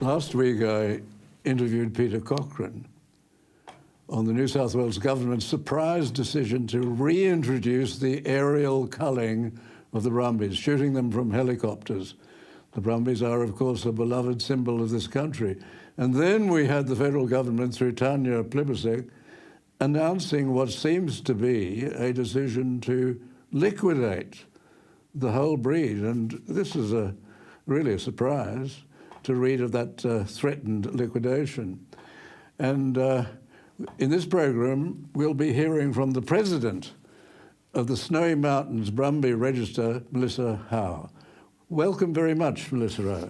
Last week I interviewed Peter Cochrane on the New South Wales Government's surprise decision to reintroduce the aerial culling of the brumbies, shooting them from helicopters. The brumbies are, of course, a beloved symbol of this country. And then we had the federal government, through Tanya Plibersek, announcing what seems to be a decision to liquidate the whole breed. And this is really a surprise to read of that threatened liquidation. And in this program, we'll be hearing from the president of the Snowy Mountains Brumby Register, Melissa Howe. Welcome very much, Melissa Howe.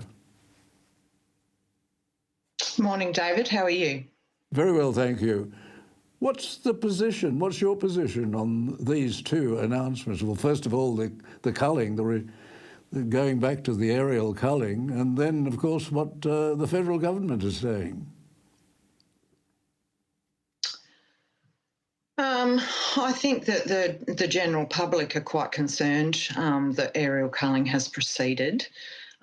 Morning, David. How are you? Very well, thank you. What's the position? What's your position on these two announcements? Well, first of all, the culling, going back to the aerial culling, and then, of course, what the federal government is saying. I think that the general public are quite concerned that aerial culling has proceeded.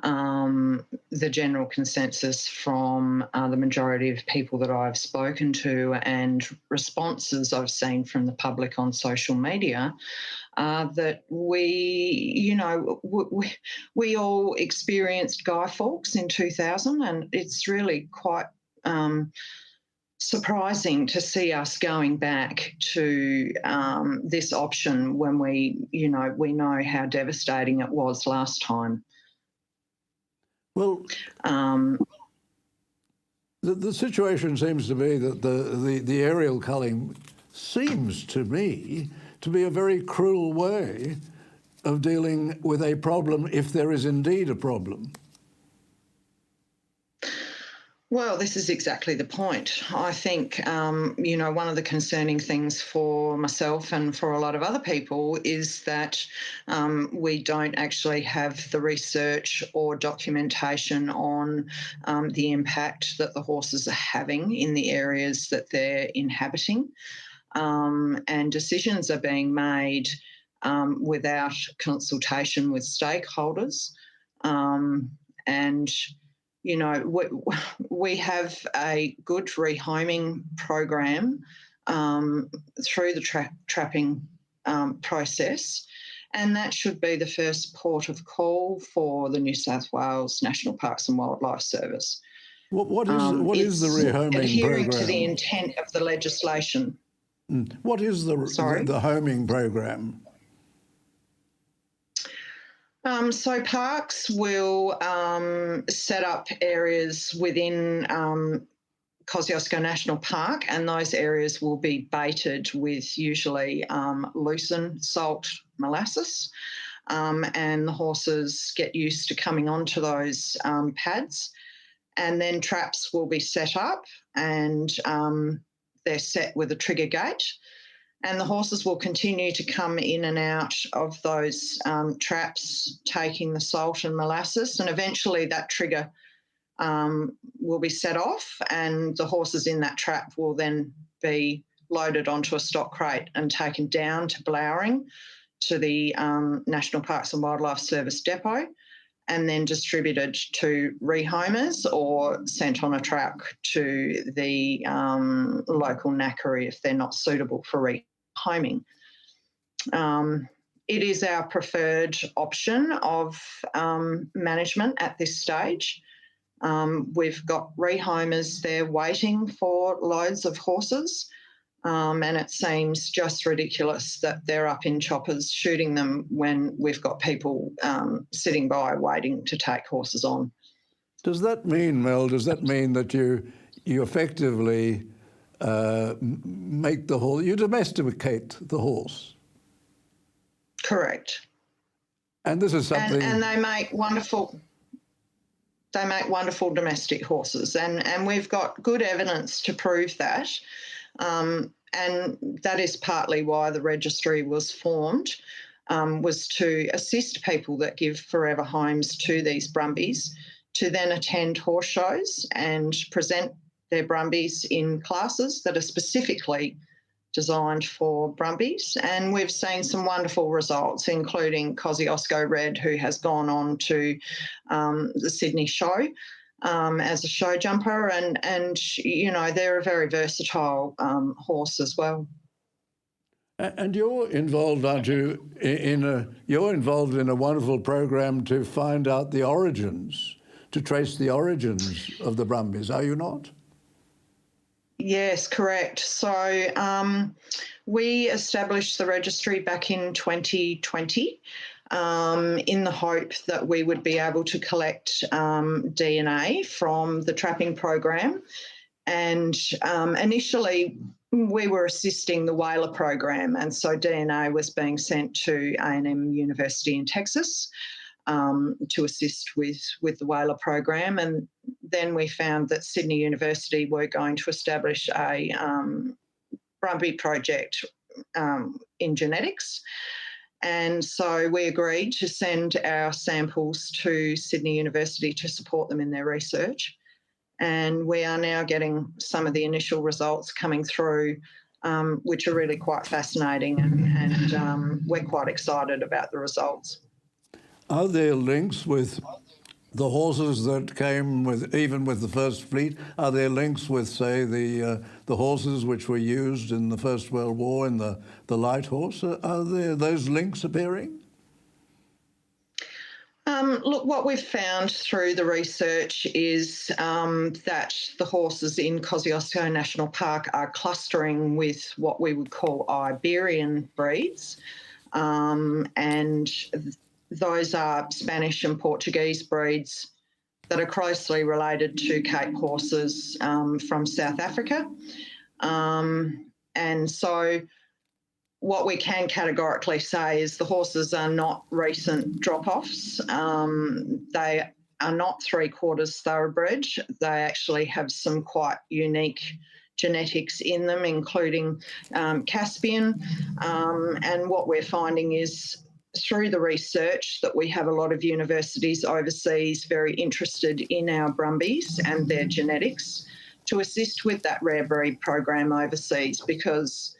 The general consensus from the majority of people that I've spoken to and responses I've seen from the public on social media that we all experienced Guy Fawkes in 2000, and it's really quite surprising to see us going back to this option when we know how devastating it was last time. Well, the situation seems to be that the aerial culling seems to me to be a very cruel way of dealing with a problem, if there is indeed a problem. Well, this is exactly the point. I think, one of the concerning things for myself and for a lot of other people is that we don't actually have the research or documentation on the impact that the horses are having in the areas that they're inhabiting. And decisions are being made without consultation with stakeholders. We have a good rehoming program through the trapping process, and that should be the first port of call for the New South Wales National Parks and Wildlife Service. What is the rehoming adhering program? To the intent of the legislation. What is the homing program? So parks will set up areas within Kosciuszko National Park, and those areas will be baited with usually lucerne, salt, molasses, and the horses get used to coming onto those pads, and then traps will be set up, and they're set with a trigger gate. And the horses will continue to come in and out of those traps, taking the salt and molasses, and eventually that trigger will be set off, and the horses in that trap will then be loaded onto a stock crate and taken down to Blowering to the National Parks and Wildlife Service depot, and then distributed to rehomers or sent on a truck to the local knackery if they're not suitable for rehoming. It is our preferred option of management at this stage. We've got rehomers there waiting for loads of horses, and it seems just ridiculous that they're up in choppers shooting them when we've got people sitting by waiting to take horses on. Does that mean, Mel, that you effectively make the horse, you domesticate the horse? Correct. And this is something... And they make wonderful domestic horses, and we've got good evidence to prove that. And that is partly why the registry was formed, was to assist people that give forever homes to these brumbies to then attend horse shows and present their brumbies in classes that are specifically designed for brumbies. And we've seen some wonderful results, including Kosciuszko Red, who has gone on to the Sydney show, as a show jumper, and they're a very versatile horse as well. And you're involved, aren't you, you're involved in a wonderful program to find out the origins, to trace the origins of the Brumbies, are you not? Yes, correct. So we established the registry back in 2020 in the hope that we would be able to collect DNA from the trapping program. And initially, we were assisting the whaler program, and so DNA was being sent to A&M University in Texas to assist with the whaler program. And then we found that Sydney University were going to establish a Brumby project in genetics. And so we agreed to send our samples to Sydney University to support them in their research. And we are now getting some of the initial results coming through, which are really quite fascinating, and we're quite excited about the results. Are there links with the horses that came with, even with the First Fleet? Are there links with, say, the horses which were used in the First World War in the light horse? Are there those links appearing? Look, what we've found through the research is that the horses in Kosciuszko National Park are clustering with what we would call Iberian breeds, and those are Spanish and Portuguese breeds that are closely related to Cape horses from South Africa. And so what we can categorically say is the horses are not recent drop-offs. They are not three-quarters thoroughbred. They actually have some quite unique genetics in them, including Caspian. And what we're finding is through the research that we have a lot of universities overseas very interested in our Brumbies and their genetics to assist with that rare breed program overseas, because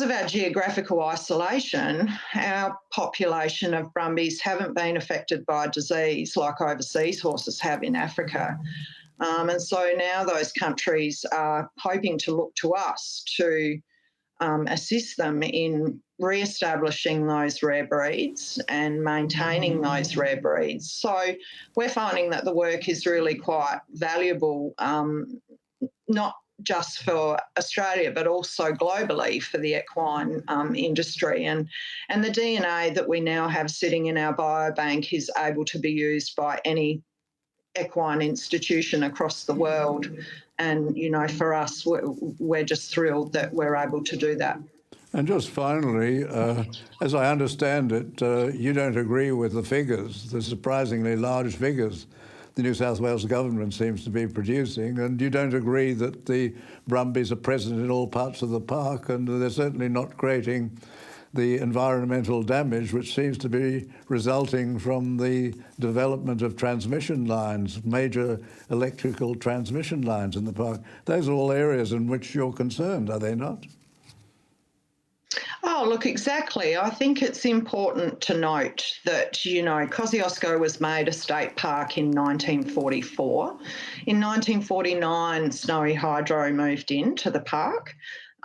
of our geographical isolation, our population of Brumbies haven't been affected by disease like overseas horses have in Africa. And so now those countries are hoping to look to us to assist them in re-establishing those rare breeds and maintaining those rare breeds. So we're finding that the work is really quite valuable, not just for Australia, but also globally for the equine industry. And the DNA that we now have sitting in our biobank is able to be used by any equine institution across the world. And, for us, we're just thrilled that we're able to do that. And just finally, as I understand it, you don't agree with the figures, the surprisingly large figures the New South Wales government seems to be producing, and you don't agree that the Brumbies are present in all parts of the park, and they're certainly not creating the environmental damage which seems to be resulting from the development of transmission lines, major electrical transmission lines in the park. Those are all areas in which you're concerned, are they not? Oh, look, exactly. I think it's important to note that, Kosciuszko was made a state park in 1944. In 1949, Snowy Hydro moved into the park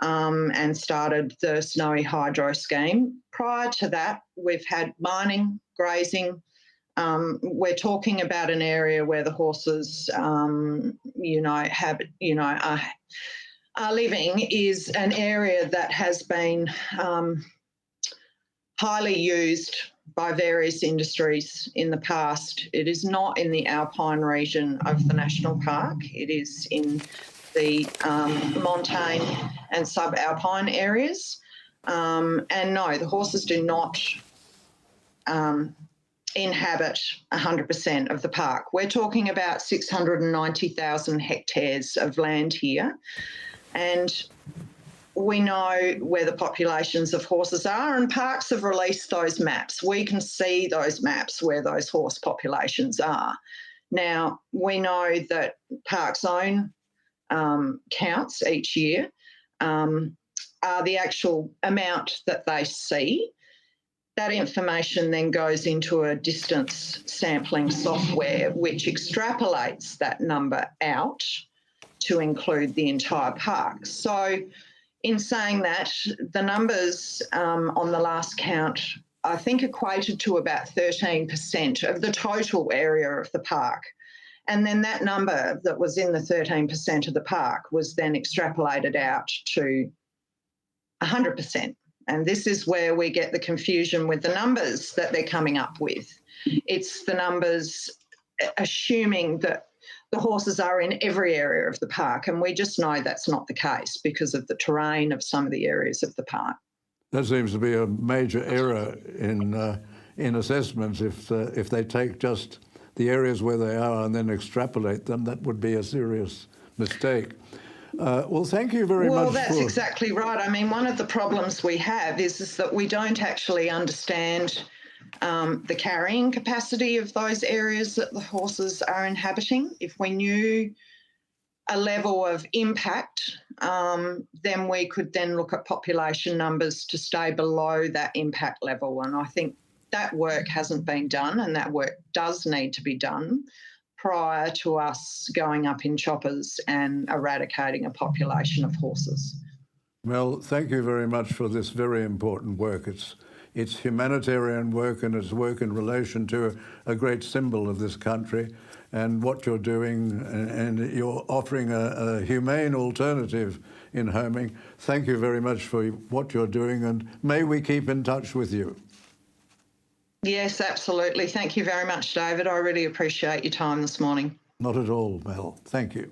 and started the Snowy Hydro scheme. Prior to that, we've had mining, grazing. We're talking about an area where the horses, are living is an area that has been highly used by various industries in the past. It is not in the alpine region of the national park. It is in the montane and subalpine areas. And no, the horses do not inhabit 100% of the park. We're talking about 690,000 hectares of land here. And we know where the populations of horses are, and parks have released those maps. We can see those maps where those horse populations are. Now, we know that parks' own counts each year are the actual amount that they see. That information then goes into a distance sampling software which extrapolates that number out to include the entire park. So in saying that, the numbers on the last count, I think, equated to about 13% of the total area of the park. And then that number that was in the 13% of the park was then extrapolated out to 100%. And this is where we get the confusion with the numbers that they're coming up with. It's the numbers assuming that the horses are in every area of the park, and we just know that's not the case because of the terrain of some of the areas of the park. That seems to be a major error in assessments. If they take just the areas where they are and then extrapolate them, that would be a serious mistake. Well, thank you very much. Well, that's exactly right. I mean, one of the problems we have is that we don't actually understand the carrying capacity of those areas that the horses are inhabiting. If we knew a level of impact, then we could then look at population numbers to stay below that impact level. And I think that work hasn't been done, and that work does need to be done prior to us going up in choppers and eradicating a population of horses. Well, thank you very much for this very important work. It's humanitarian work, and it's work in relation to a great symbol of this country and what you're doing, and you're offering a humane alternative in homing. Thank you very much for what you're doing, and may we keep in touch with you. Yes, absolutely. Thank you very much, David. I really appreciate your time this morning. Not at all, Mel. Thank you.